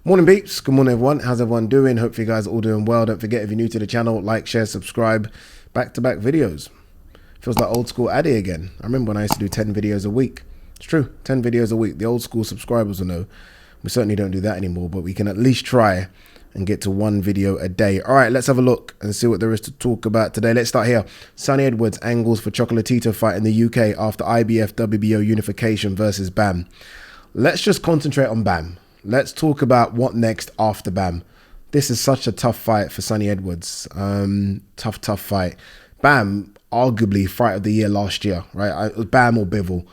Morning peeps, good morning everyone, how's everyone doing? Hope you guys are all doing well. Don't forget, if you're new to the channel, like, share, subscribe. Back-to-back videos. Feels like old school Addy again. I remember when I used to do 10 videos a week. It's true, 10 videos a week. The old school subscribers will know. We certainly don't do that anymore, but we can at least try and get to one video a day. All right, let's have a look and see what there is to talk about today. Let's start here. Sonny Edwards angles for Chocolatito fight in the UK after IBF WBO unification versus BAM. Let's just concentrate on BAM. Let's talk about what next after BAM. This is such a tough fight for Sonny Edwards. Tough fight. BAM, arguably fight of the year last year, right? It was BAM or Bivol.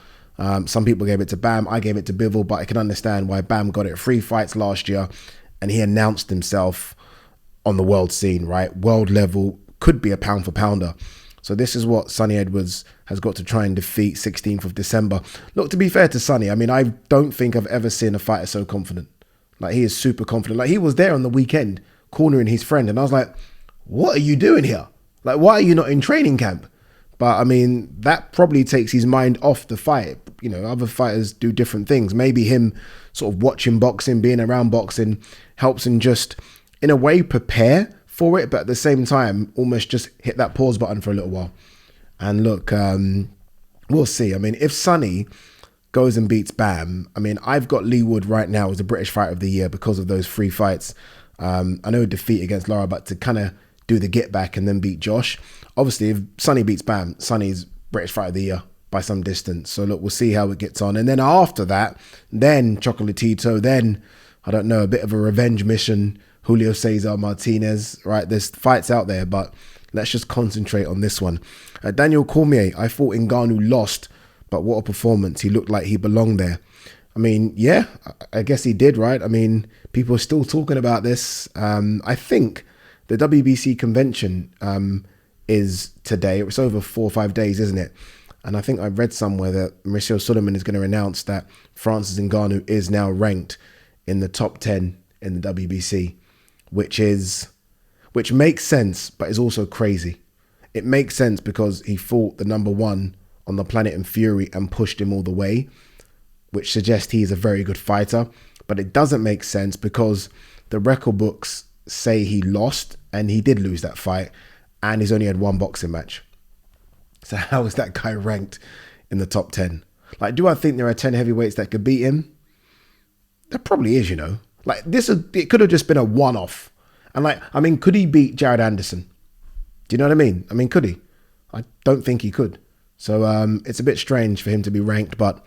Some people gave it to BAM. I gave it to Bivol, but I can understand why BAM got it. 3 fights last year, and he announced himself on the world scene, right? World level, could be a pound for pounder. So this is what Sonny Edwards has got to try and defeat 16th of December. Look, to be fair to Sonny, I mean, I don't think I've ever seen a fighter so confident. Like, he is super confident. Like, he was there on the weekend cornering his friend, and I was like, what are you doing here? Like, why are you not in training camp? But, I mean, that probably takes his mind off the fight. You know, other fighters do different things. Maybe him sort of watching boxing, being around boxing, helps him just, in a way, prepare for it, but at the same time, almost just hit that pause button for a little while. And look, we'll see. I mean, if Sonny goes and beats BAM, I mean, I've got Lee Wood right now as the British Fighter of the Year because of those 3 fights. I know defeat against Lara, but to kind of do the get back and then beat Josh. Obviously, if Sonny beats BAM, Sonny's British Fighter of the Year by some distance. So look, we'll see how it gets on. And then after that, then Chocolatito, then, I don't know, a bit of a revenge mission. Julio Cesar Martinez, right? There's fights out there, but let's just concentrate on this one. Daniel Cormier, I thought Ngannou lost, but what a performance. He looked like he belonged there. I mean, yeah, I guess he did, right? I mean, people are still talking about this. I think the WBC convention is today. It's over 4 or 5 days, isn't it? And I think I read somewhere that Mauricio Suleiman is going to announce that Francis Ngannou is now ranked in the top 10 in the WBC. Which makes sense, but is also crazy. It makes sense because he fought the #1 on the planet in Fury and pushed him all the way, which suggests he's a very good fighter. But it doesn't make sense because the record books say he lost, and he did lose that fight, and he's only had 1 boxing match. So how is that guy ranked in the top 10? Like, do I think there are 10 heavyweights that could beat him? There probably is, you know. Like, it could have just been a one-off. And like, I mean, could he beat Jared Anderson? Do you know what I mean? I mean, could he? I don't think he could. So it's a bit strange for him to be ranked, but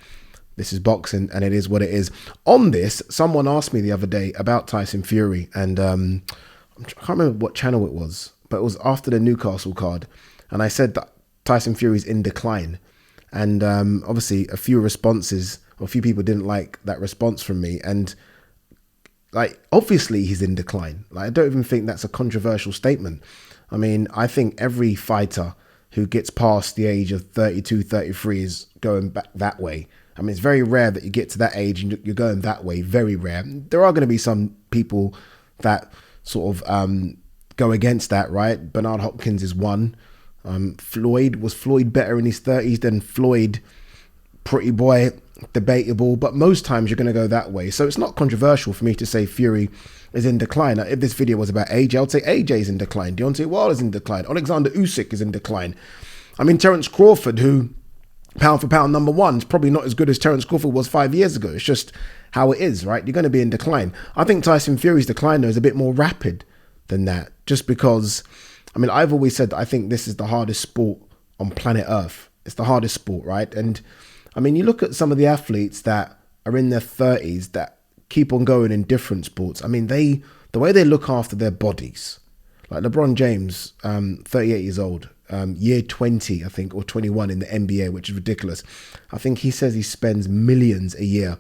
this is boxing and it is what it is. On this, someone asked me the other day about Tyson Fury, and I can't remember what channel it was, but it was after the Newcastle card. And I said that Tyson Fury's in decline. And obviously a few people didn't like that response from me. And like, obviously he's in decline. Like, I don't even think that's a controversial statement. I mean, I think every fighter who gets past the age of 32, 33 is going back that way. I mean, it's very rare that you get to that age and you're going that way. Very rare. There are going to be some people that sort of go against that, right? Bernard Hopkins is one. Was Floyd better in his 30s than Floyd? Pretty boy, debatable, but most times you're going to go that way. So it's not controversial for me to say Fury is in decline. If this video was about AJ, I'd say AJ is in decline. Deontay Wilder's in decline. Oleksandr Usyk is in decline. I mean, Terence Crawford, who pound for pound #1, is probably not as good as Terence Crawford was 5 years ago. It's just how it is, right? You're going to be in decline. I think Tyson Fury's decline, though, is a bit more rapid than that, just because, I mean, I've always said that I think this is the hardest sport on planet Earth. It's the hardest sport, right? And I mean, you look at some of the athletes that are in their 30s that keep on going in different sports. I mean, the way they look after their bodies, like LeBron James, 38 years old, year 20, I think, or 21 in the NBA, which is ridiculous. I think he says he spends millions a year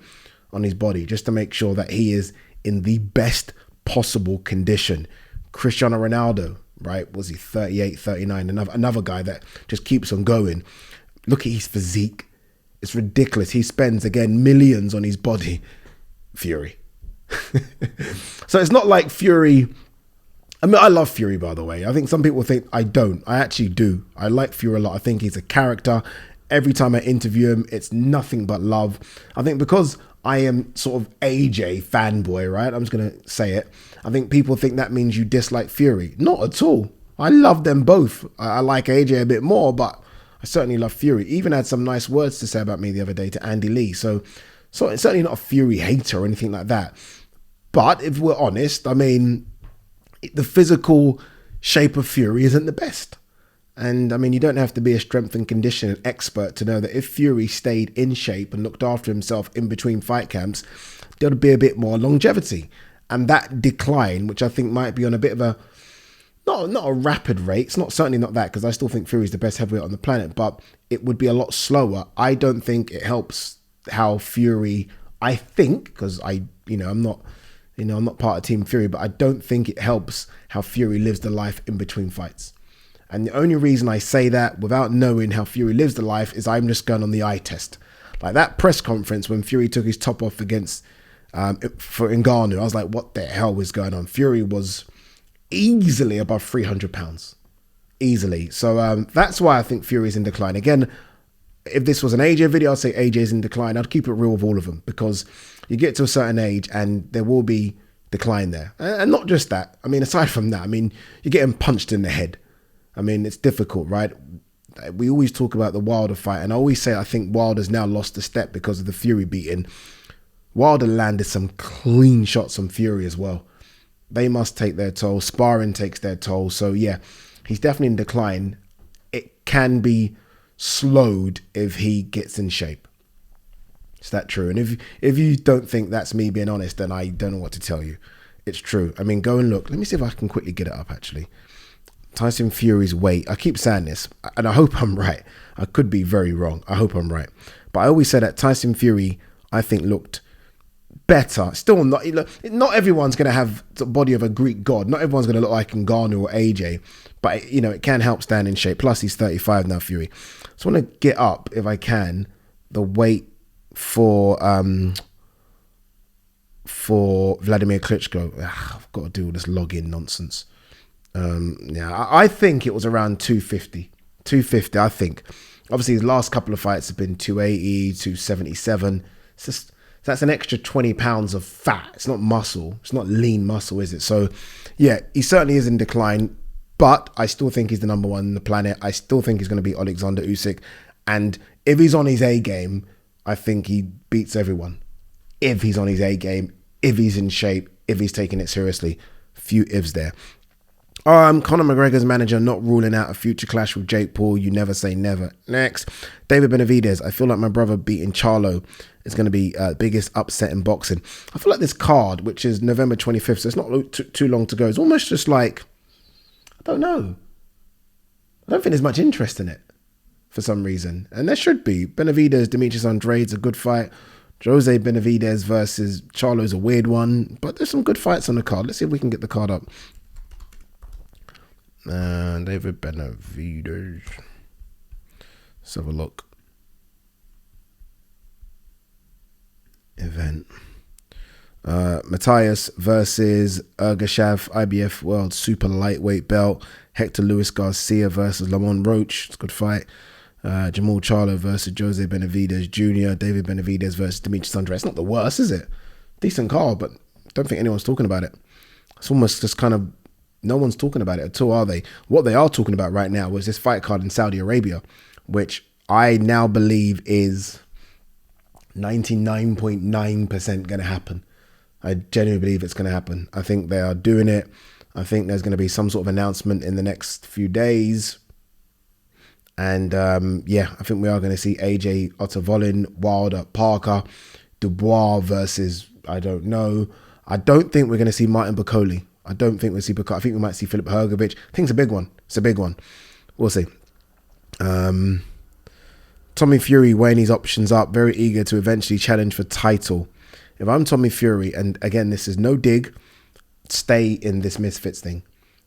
on his body just to make sure that he is in the best possible condition. Cristiano Ronaldo, right? Was he 38, 39? Another guy that just keeps on going. Look at his physique. It's ridiculous. He spends, again, millions on his body. Fury. So it's not like Fury. I mean, I love Fury, by the way. I think some people think I don't. I actually do. I like Fury a lot. I think he's a character. Every time I interview him, it's nothing but love. I think because I am sort of AJ fanboy, right? I'm just going to say it. I think people think that means you dislike Fury. Not at all. I love them both. I like AJ a bit more, but I certainly love Fury. Even had some nice words to say about me the other day to Andy Lee. So it's certainly not a Fury hater or anything like that. But if we're honest, I mean, the physical shape of Fury isn't the best. And I mean, you don't have to be a strength and conditioning expert to know that if Fury stayed in shape and looked after himself in between fight camps, there'd be a bit more longevity. And that decline, which I think might be on a bit of a, not a rapid rate, it's certainly not that, because I still think Fury's the best heavyweight on the planet, but it would be a lot slower. I don't think it helps how Fury, I think, because I'm not part of Team Fury, but I don't think it helps how Fury lives the life in between fights. And the only reason I say that without knowing how Fury lives the life is I'm just going on the eye test. Like that press conference when Fury took his top off against for Ngannou, I was like, what the hell was going on? Fury was easily above 300 pounds. Easily. So that's why I think Fury's in decline. Again, if this was an AJ video, I'd say AJ's in decline. I'd keep it real with all of them because you get to a certain age and there will be decline there. And not just that. I mean, aside from that, I mean, you're getting punched in the head. I mean, it's difficult, right? We always talk about the Wilder fight, and I always say I think Wilder's now lost a step because of the Fury beating. Wilder landed some clean shots on Fury as well. They must take their toll. Sparring takes their toll. So yeah, he's definitely in decline. It can be slowed if he gets in shape. Is that true? And if you don't think that's me being honest, then I don't know what to tell you. It's true. I mean, go and look. Let me see if I can quickly get it up, actually. Tyson Fury's weight. I keep saying this, and I hope I'm right. I could be very wrong. I hope I'm right. But I always say that Tyson Fury, I think, looked better. Still not everyone's going to have the body of a Greek god. Not everyone's going to look like Ngannou or AJ. But, it can help stand in shape. Plus, he's 35 now, Fury. So I want to get up, if I can, the weight for Vladimir Klitschko. I've got to do all this login nonsense. I think it was around 250, I think. Obviously, his last couple of fights have been 280, 277. That's an extra 20 pounds of fat. It's not muscle. It's not lean muscle, is it? So, yeah, he certainly is in decline, but I still think he's the number one on the planet. I still think he's going to beat Oleksandr Usyk. And if he's on his A game, I think he beats everyone. If he's on his A game, if he's in shape, if he's taking it seriously. Few ifs there. Conor McGregor's manager not ruling out a future clash with Jake Paul. You never say never. Next, David Benavidez. I feel like my brother beating Charlo is going to be biggest upset in boxing. I feel like this card, which is November 25th, so it's not too long to go. It's almost just like, I don't know. I don't think there's much interest in it for some reason. And there should be. Benavidez, Demetrius Andrade's a good fight. Jose Benavidez versus Charlo's a weird one. But there's some good fights on the card. Let's see if we can get the card up. David Benavidez. Let's have a look. Event. Matthias versus Ergashav, IBF World Super Lightweight Belt. Hector Luis Garcia versus Lamont Roach. It's a good fight. Jamal Charlo versus Jose Benavidez Jr. David Benavidez versus Demetrius Andrade. It's not the worst, is it? Decent card, but don't think anyone's talking about it. It's almost just kind of, no one's talking about it at all, are they? What they are talking about right now was this fight card in Saudi Arabia, which I now believe is 99.9% going to happen. I genuinely believe it's going to happen. I think they are doing it. I think there's going to be some sort of announcement in the next few days. And yeah, I think we are going to see AJ Ottavolin, Wilder, Parker, Dubois versus, I don't know. I don't think we're going to see Martin Bakole. I don't think we'll see Bakole. I think we might see Filip Hrgovic. I think it's a big one. It's a big one. We'll see. Tommy Fury weighing his options up, very eager to eventually challenge for title. If I'm Tommy Fury, and again, this is no dig, stay in this Misfits thing.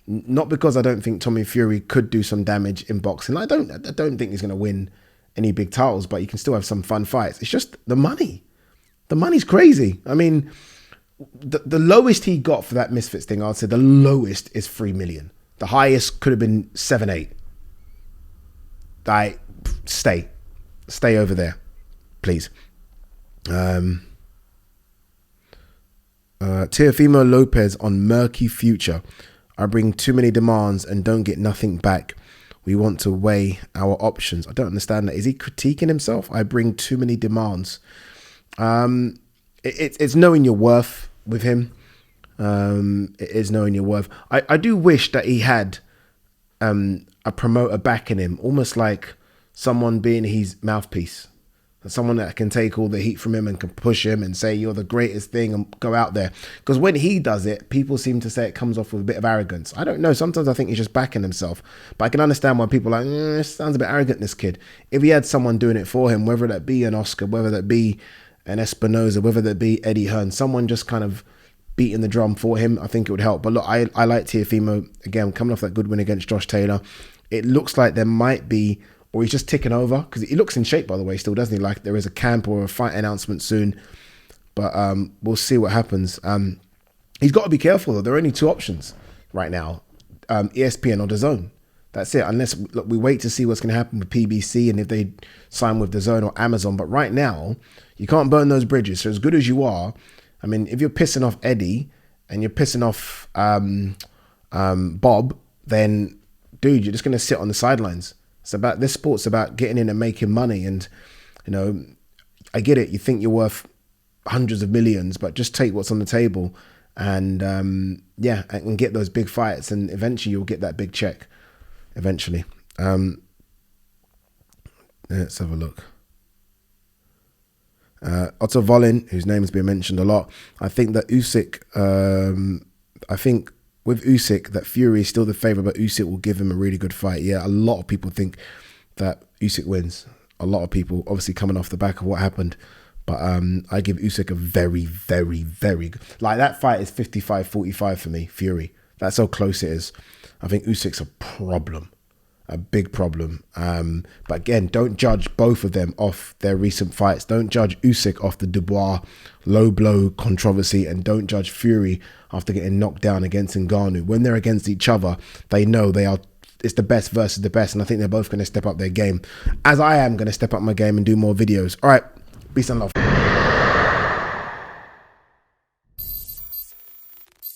Not because I don't think Tommy Fury could do some damage in boxing. I don't think he's going to win any big titles, but you can still have some fun fights. It's just the money. The money's crazy. I mean, the lowest he got for that Misfits thing, I'd say the lowest is 3 million. The highest could have been 7, 8. Stay over there, please. Teofimo Lopez on murky future. I bring too many demands and don't get nothing back. We want to weigh our options. I don't understand that. Is he critiquing himself? I bring too many demands. It's knowing your worth with him. It is knowing your worth. I do wish that he had a promoter backing him, almost like someone being his mouthpiece. Someone that can take all the heat from him and can push him and say you're the greatest thing and go out there. Because when he does it, people seem to say it comes off with a bit of arrogance. I don't know. Sometimes I think he's just backing himself. But I can understand why people are like, this sounds a bit arrogant, this kid. If he had someone doing it for him, whether that be an Oscar, whether that be an Espinoza, whether that be Eddie Hearn, someone just kind of beating the drum for him, I think it would help. But look, I like Teofimo, again, coming off that good win against Josh Taylor. It looks like there might be, or he's just ticking over, because he looks in shape, by the way, still, doesn't he? Like there is a camp or a fight announcement soon, but we'll see what happens. He's got to be careful, though. There are only two options right now, ESPN or DAZN. That's it, unless look, we wait to see what's going to happen with PBC and if they sign with DAZN or Amazon. But right now, you can't burn those bridges. So as good as you are, I mean, if you're pissing off Eddie and you're pissing off Bob, then, dude, you're just going to sit on the sidelines. It's about, this sport's about getting in and making money. And, you know, I get it. You think you're worth hundreds of millions, but just take what's on the table and, and get those big fights. And eventually you'll get that big check eventually. Let's have a look. Otto Volin, whose name has been mentioned a lot. I think that Usyk, with Usyk, that Fury is still the favourite, but Usyk will give him a really good fight. Yeah, a lot of people think that Usyk wins. A lot of people, obviously coming off the back of what happened. But I give Usyk a very, very, very good. Like, that fight is 55-45 for me, Fury. That's how close it is. I think Usyk's a problem. A big problem. But again, don't judge both of them off their recent fights. Don't judge Usyk off the Dubois low blow controversy, and don't judge Fury after getting knocked down against Ngannou. When they're against each other, they know it's the best versus the best, and I think they're both going to step up their game, as I am going to step up my game and do more videos. All right, peace and love.